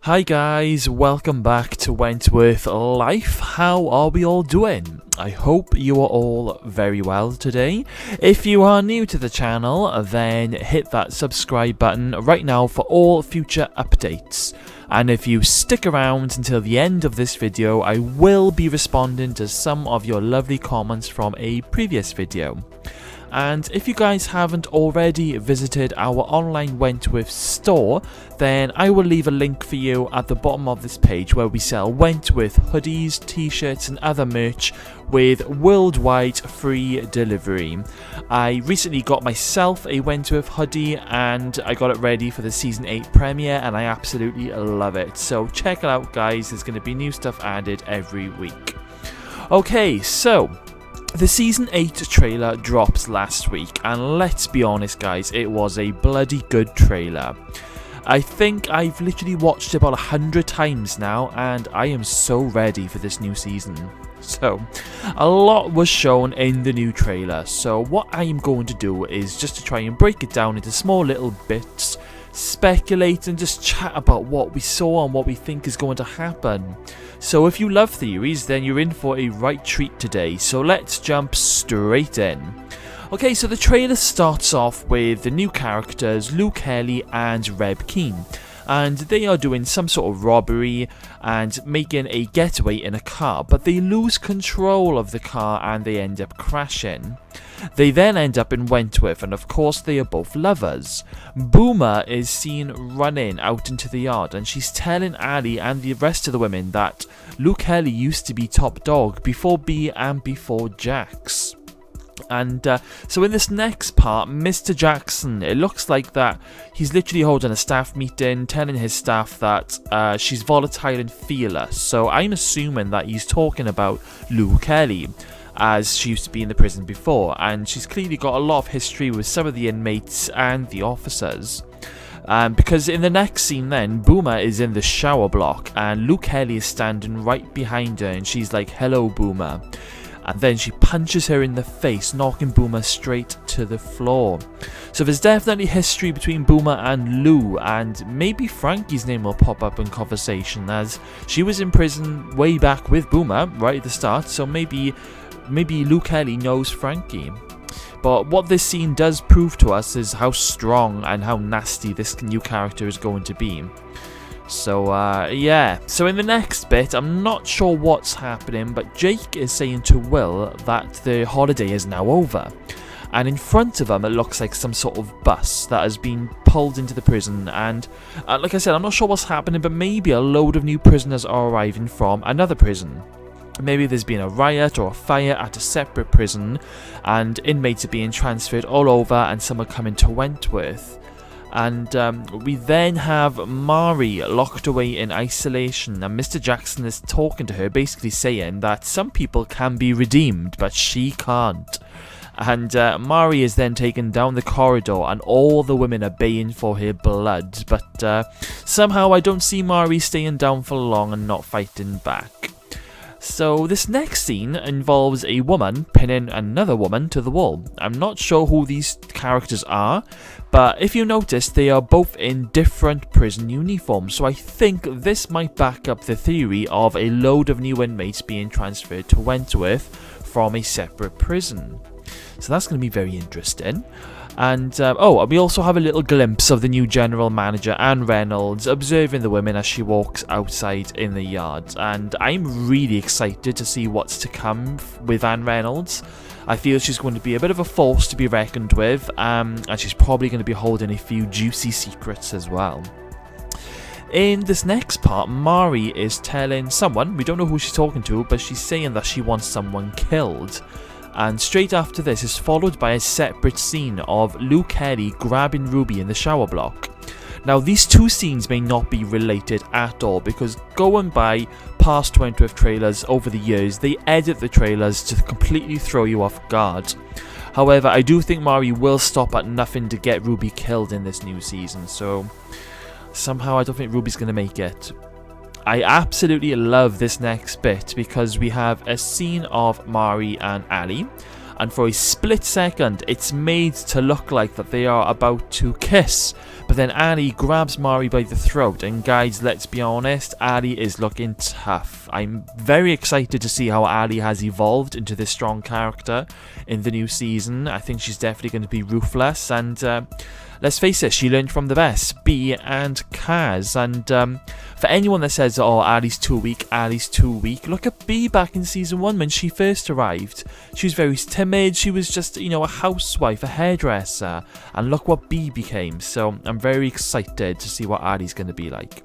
Hi guys, welcome back to Wentworth Life. How are we all doing? I hope you are all very well today. If you are new to the channel, then hit that subscribe button right now for all future updates. And if you stick around until the end of this video, I will be responding to some of your lovely comments from a previous video. And if you guys haven't already visited our online Wentworth store, then I will leave a link for you at the bottom of this page where we sell Wentworth hoodies, t-shirts and other merch with worldwide free delivery. I recently got myself a Wentworth hoodie and I got it ready for the season 8 premiere and I absolutely love it. So check it out guys, there's going to be new stuff added every week. Okay, so the Season 8 trailer drops last week, and let's be honest guys, it was a bloody good trailer. I think I've literally watched it about 100 times now, and I am so ready for this new season. So, a lot was shown in the new trailer, so what I am going to do is just to try and break it down into small little bits, speculate and just chat about what we saw and what we think is going to happen. So if you love theories, then you're in for a right treat today, so let's jump straight in. Okay, so the trailer starts off with the new characters Lou Kelly and Reb Keane, and they are doing some sort of robbery and making a getaway in a car, but they lose control of the car and they end up crashing. They then end up in Wentworth, and of course they are both lovers. Boomer is seen running out into the yard, and she's telling Ali and the rest of the women that Lou Kelly used to be top dog before B and before Jax. And so in this next part, Mr. Jackson, it looks like that he's literally holding a staff meeting, telling his staff that she's volatile and fearless. So I'm assuming that he's talking about Lou Kelly, as she used to be in the prison before, and she's clearly got a lot of history with some of the inmates and the officers. Because in the next scene then, Boomer is in the shower block and Lou Kelly is standing right behind her and she's like, "Hello Boomer." And then she punches her in the face, knocking Boomer straight to the floor. So there's definitely history between Boomer and Lou, and maybe Frankie's name will pop up in conversation, as she was in prison way back with Boomer right at the start, so maybe Lou Kelly knows Frankie. But what this scene does prove to us is how strong and how nasty this new character is going to be. So yeah, so in the next bit, I'm not sure what's happening, but Jake is saying to Will that the holiday is now over. And in front of him, it looks like some sort of bus that has been pulled into the prison. And like I said, I'm not sure what's happening, but maybe a load of new prisoners are arriving from another prison. Maybe there's been a riot or a fire at a separate prison, and inmates are being transferred all over, and some are coming to Wentworth. And we then have Mari locked away in isolation, and Mr. Jackson is talking to her, basically saying that some people can be redeemed, but she can't. And Mari is then taken down the corridor, and all the women are baying for her blood, but somehow I don't see Mari staying down for long and not fighting back. So this next scene involves a woman pinning another woman to the wall. I'm not sure who these characters are, but if you notice, they are both in different prison uniforms, so I think this might back up the theory of a load of new inmates being transferred to Wentworth from a separate prison. So that's going to be very interesting. And we also have a little glimpse of the new general manager, Anne Reynolds, observing the women as she walks outside in the yard. And I'm really excited to see what's to come with Anne Reynolds. I feel she's going to be a bit of a force to be reckoned with, and she's probably going to be holding a few juicy secrets as well. In this next part, Mari is telling someone, we don't know who she's talking to, but she's saying that she wants someone killed. And straight after this is followed by a separate scene of Lou Kelly grabbing Ruby in the shower block. Now these two scenes may not be related at all, because going by past Wentworth trailers over the years, they edit the trailers to completely throw you off guard. However, I do think Mari will stop at nothing to get Ruby killed in this new season, so somehow I don't think Ruby's going to make it. I absolutely love this next bit because we have a scene of Mari and Ali, and for a split second it's made to look like that they are about to kiss, but then Ali grabs Mari by the throat, and guys, let's be honest, Ali is looking tough. I'm very excited to see how Ali has evolved into this strong character in the new season. I think she's definitely going to be ruthless, and let's face it, she learned from the best, B and Kaz. And for anyone that says, oh, Ali's too weak, look at B back in season 1 when she first arrived. She was very timid, she was just, you know, a housewife, a hairdresser, and look what B became. So I'm very excited to see what Ali's going to be like.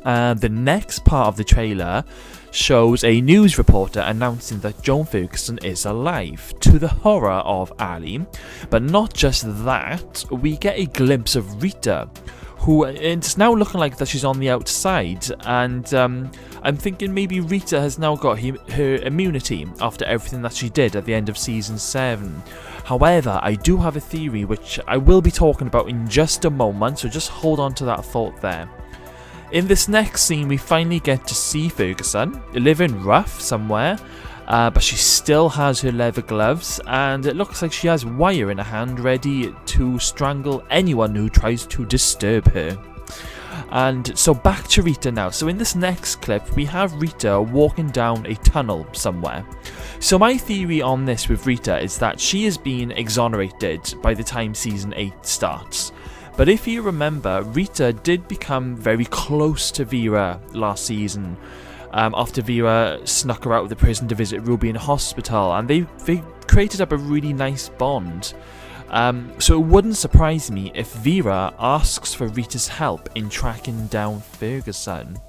The next part of the trailer shows a news reporter announcing that Joan Ferguson is alive, to the horror of Ali. But not just that, we get a glimpse of Rita, who it's now looking like that she's on the outside, and I'm thinking maybe Rita has now got her immunity after everything that she did at the end of season 7. However, I do have a theory which I will be talking about in just a moment, so just hold on to that thought there. In this next scene, we finally get to see Ferguson living rough somewhere, but she still has her leather gloves, and it looks like she has wire in her hand ready to strangle anyone who tries to disturb her. And so back to Rita now. So in this next clip, we have Rita walking down a tunnel somewhere. So my theory on this with Rita is that she is being exonerated by the time season 8 starts. But if you remember, Rita did become very close to Vera last season, after Vera snuck her out of the prison to visit Ruby in hospital, and they created up a really nice bond. So it wouldn't surprise me if Vera asks for Rita's help in tracking down Ferguson.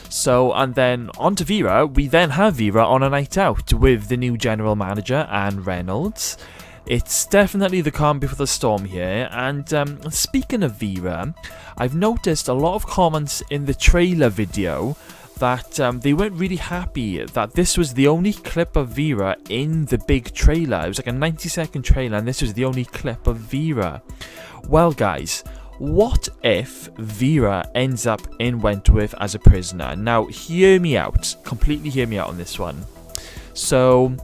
So, and then on to Vera, we then have Vera on a night out with the new general manager, Anne Reynolds. It's definitely the calm before the storm here, and speaking of Vera, I've noticed a lot of comments in the trailer video that they weren't really happy that this was the only clip of Vera in the big trailer. It was like a 90-second trailer, and this was the only clip of Vera. Well guys, what if Vera ends up in Wentworth as a prisoner? Now hear me out, completely hear me out on this one. So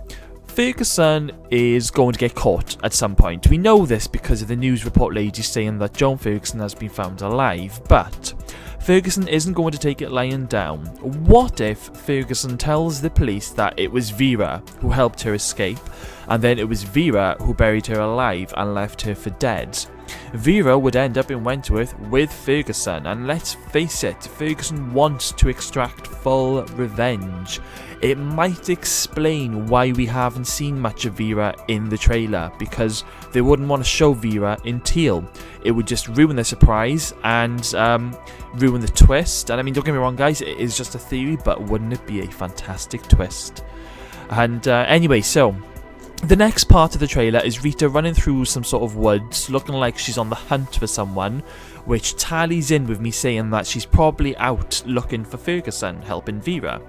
Ferguson is going to get caught at some point. We know this because of the news report lady saying that Joan Ferguson has been found alive, but Ferguson isn't going to take it lying down. What if Ferguson tells the police that it was Vera who helped her escape, and then it was Vera who buried her alive and left her for dead? Vera would end up in Wentworth with Ferguson, and let's face it, Ferguson wants to extract full revenge. It might explain why we haven't seen much of Vera in the trailer, because they wouldn't want to show Vera in teal. It would just ruin the surprise and ruin the twist. And I mean, don't get me wrong guys, it is just a theory, but wouldn't it be a fantastic twist? And anyway, so the next part of the trailer is Rita running through some sort of woods, looking like she's on the hunt for someone, which tallies in with me saying that she's probably out looking for Ferguson, helping Vera.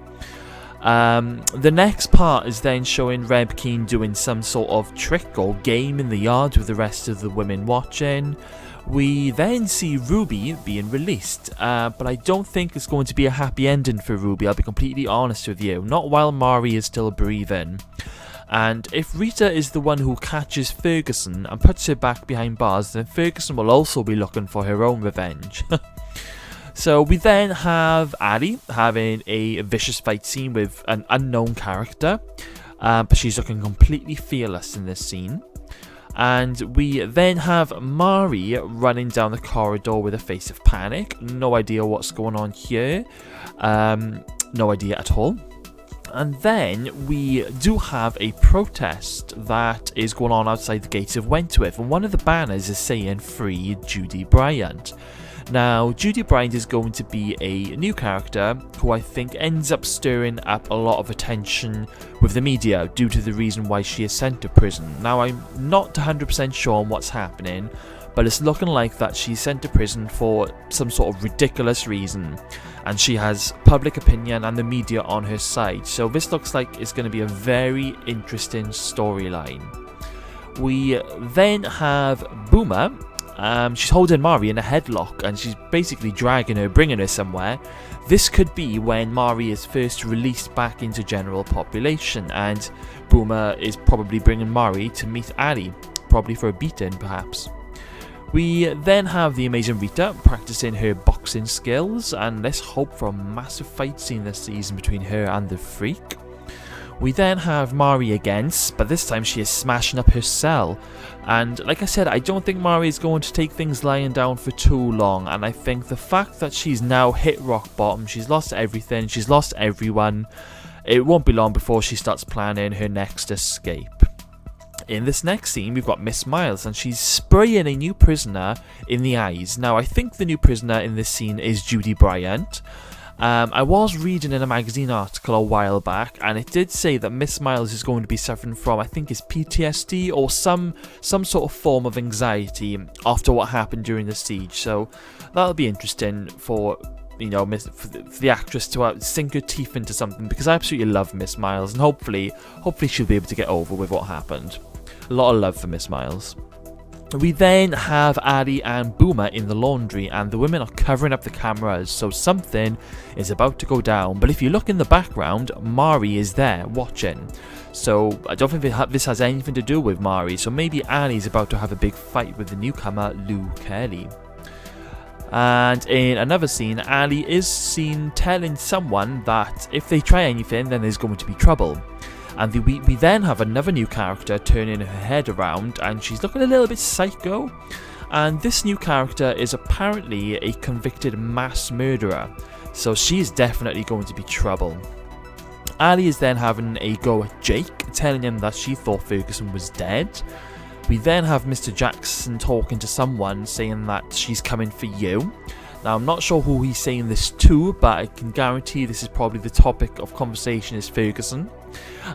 The next part is then showing Reb Keen doing some sort of trick or game in the yard with the rest of the women watching. We then see Ruby being released, but I don't think it's going to be a happy ending for Ruby, I'll be completely honest with you, not while Mari is still breathing. And if Rita is the one who catches Ferguson and puts her back behind bars, then Ferguson will also be looking for her own revenge. So we then have Ali having a vicious fight scene with an unknown character, but she's looking completely fearless in this scene. And we then have Mari running down the corridor with a face of panic. No idea what's going on here. No idea at all. And then we do have a protest that is going on outside the gates of Wentworth, and one of the banners is saying "Free Judy Bryant." Now, Judy Bryant is going to be a new character who I think ends up stirring up a lot of attention with the media due to the reason why she is sent to prison. Now, I'm not 100% sure on what's happening, but it's looking like that she's sent to prison for some sort of ridiculous reason, and she has public opinion and the media on her side. So this looks like it's going to be a very interesting storyline. We then have Boomer She's holding Mari in a headlock and she's basically dragging her, bringing her somewhere. This could be when Mari is first released back into general population, and Boomer is probably bringing Mari to meet Ali, probably for a beating perhaps. We then have the amazing Rita practicing her boxing skills, and let's hope for a massive fight scene this season between her and the Freak. We then have Mari again, but this time she is smashing up her cell. And like I said, I don't think Mari is going to take things lying down for too long, and I think the fact that she's now hit rock bottom, she's lost everything, she's lost everyone, it won't be long before she starts planning her next escape. In this next scene, we've got Miss Miles, and she's spraying a new prisoner in the eyes. Now, I think the new prisoner in this scene is Judy Bryant. I was reading in a magazine article a while back, and it did say that Miss Miles is going to be suffering from, I think it's PTSD or some sort of form of anxiety after what happened during the siege. So that'll be interesting for, you know, for the actress to sink her teeth into something, because I absolutely love Miss Miles, and hopefully she'll be able to get over with what happened. A lot of love for Miss Miles. We then have Ali and Boomer in the laundry, and the women are covering up the cameras, so something is about to go down. But if you look in the background, Mari is there watching. So I don't think this has anything to do with Mari, so maybe Ali's about to have a big fight with the newcomer Lou Kelly. And in another scene, Ali is seen telling someone that if they try anything, then there's going to be trouble. And we then have another new character turning her head around, and she's looking a little bit psycho. And this new character is apparently a convicted mass murderer, so she's definitely going to be trouble. Ali is then having a go at Jake, telling him that she thought Ferguson was dead. We then have Mr. Jackson talking to someone, saying that she's coming for you. Now, I'm not sure who he's saying this to, but I can guarantee this is probably the topic of conversation is Ferguson.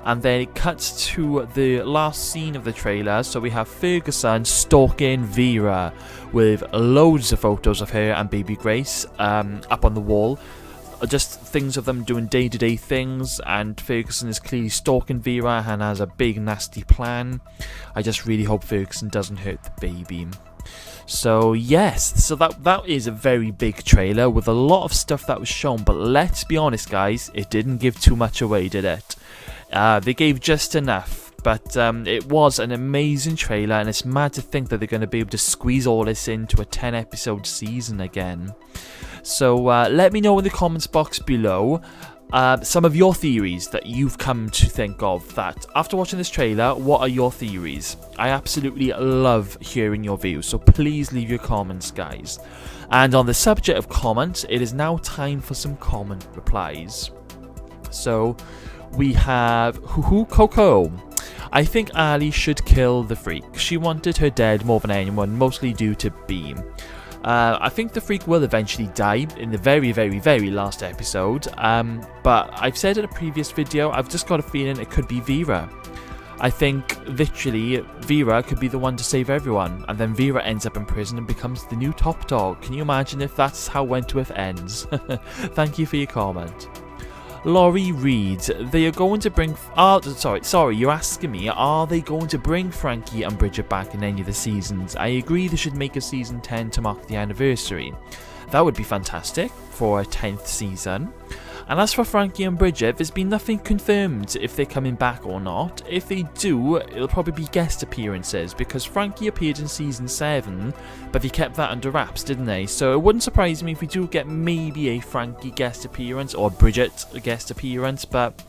And then it cuts to the last scene of the trailer, so we have Ferguson stalking Vera with loads of photos of her and baby Grace up on the wall. Just things of them doing day-to-day things, and Ferguson is clearly stalking Vera and has a big nasty plan. I just really hope Ferguson doesn't hurt the baby. So yes, so that is a very big trailer with a lot of stuff that was shown, but let's be honest guys, it didn't give too much away, did it? They gave just enough, but it was an amazing trailer, and it's mad to think that they're going to be able to squeeze all this into a 10 episode season again. So let me know in the comments box below some of your theories that you've come to think of, that after watching this trailer, what are your theories? I absolutely love hearing your views, so please leave your comments guys. And on the subject of comments, it is now time for some comment replies. So we have Coco. I think Ali should kill the Freak. She wanted her dead more than anyone, mostly due to Beam. I think the Freak will eventually die in the very, very, very last episode, but I've said in a previous video, I've just got a feeling it could be Vera. I think, literally, Vera could be the one to save everyone, and then Vera ends up in prison and becomes the new top dog. Can you imagine if that's how Wentworth ends? Thank you for your comment. Laurie reads, they are going to bring... sorry, you're asking me, are they going to bring Frankie and Bridget back in any of the seasons? I agree they should make a season 10 to mark the anniversary. That would be fantastic for a 10th season. And as for Frankie and Bridget, there's been nothing confirmed if they're coming back or not. If they do, it'll probably be guest appearances, because Frankie appeared in season 7, but they kept that under wraps, didn't they? So it wouldn't surprise me if we do get maybe a Frankie guest appearance or Bridget guest appearance, but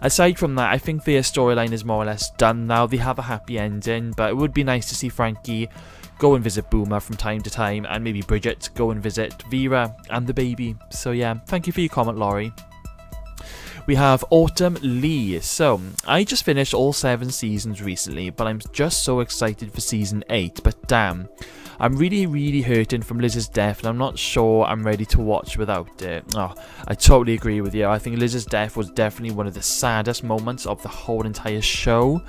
aside from that, I think their storyline is more or less done now. They have a happy ending, but it would be nice to see Frankie go and visit Boomer from time to time, and maybe Bridget go and visit Vera and the baby. So yeah, thank you for your comment, Laurie. We have Autumn Lee. So, I just finished all 7 seasons recently, but I'm just so excited for season 8, but damn, I'm really hurting from Liz's death, and I'm not sure I'm ready to watch without it. Oh, I totally agree with you. I think Liz's death was definitely one of the saddest moments of the whole entire show.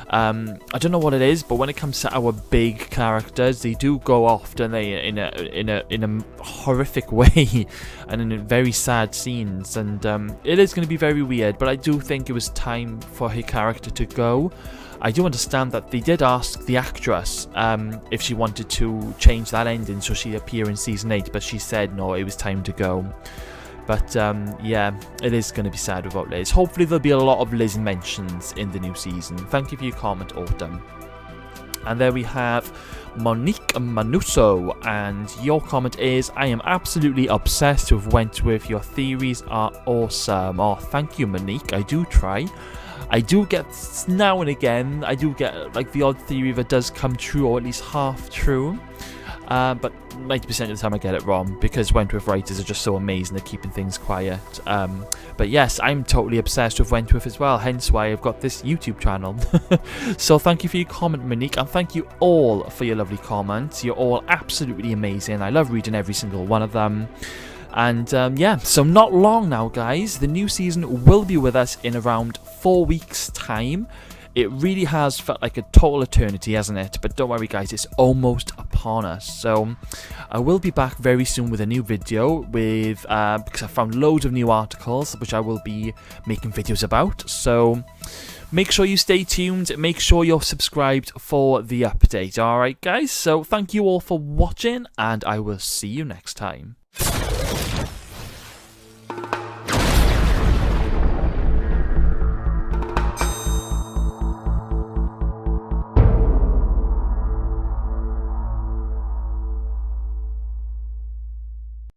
I don't know what it is, but when it comes to our big characters, they do go off, don't they, in a horrific way, and in very sad scenes, and it is going to be very weird, but I do think it was time for her character to go. I do understand that they did ask the actress if she wanted to change that ending so she'd appear in season 8, but she said no, it was time to go. But yeah, it is going to be sad without Liz. Hopefully there'll be a lot of Liz mentions in the new season. Thank you for your comment, Autumn. And there we have Monique Manuso, and your comment is, I am absolutely obsessed with Wentworth. Your theories are awesome. Oh, thank you, Monique. I do try. I do get, now and again, I do get like the odd theory that does come true, or at least half true. But 90% of the time I get it wrong, because Wentworth writers are just so amazing at keeping things quiet. But yes, I'm totally obsessed with Wentworth as well, hence why I've got this YouTube channel. So thank you for your comment, Monique, and thank you all for your lovely comments. You're all absolutely amazing. I love reading every single one of them. And yeah, so not long now, guys. The new season will be with us in around 4 weeks' time. It really has felt like a total eternity, hasn't it? But don't worry, guys, it's almost upon us. So I will be back very soon with a new video with because I found loads of new articles which I will be making videos about. So make sure you stay tuned. Make sure you're subscribed for the update. Alright, guys? So thank you all for watching, and I will see you next time.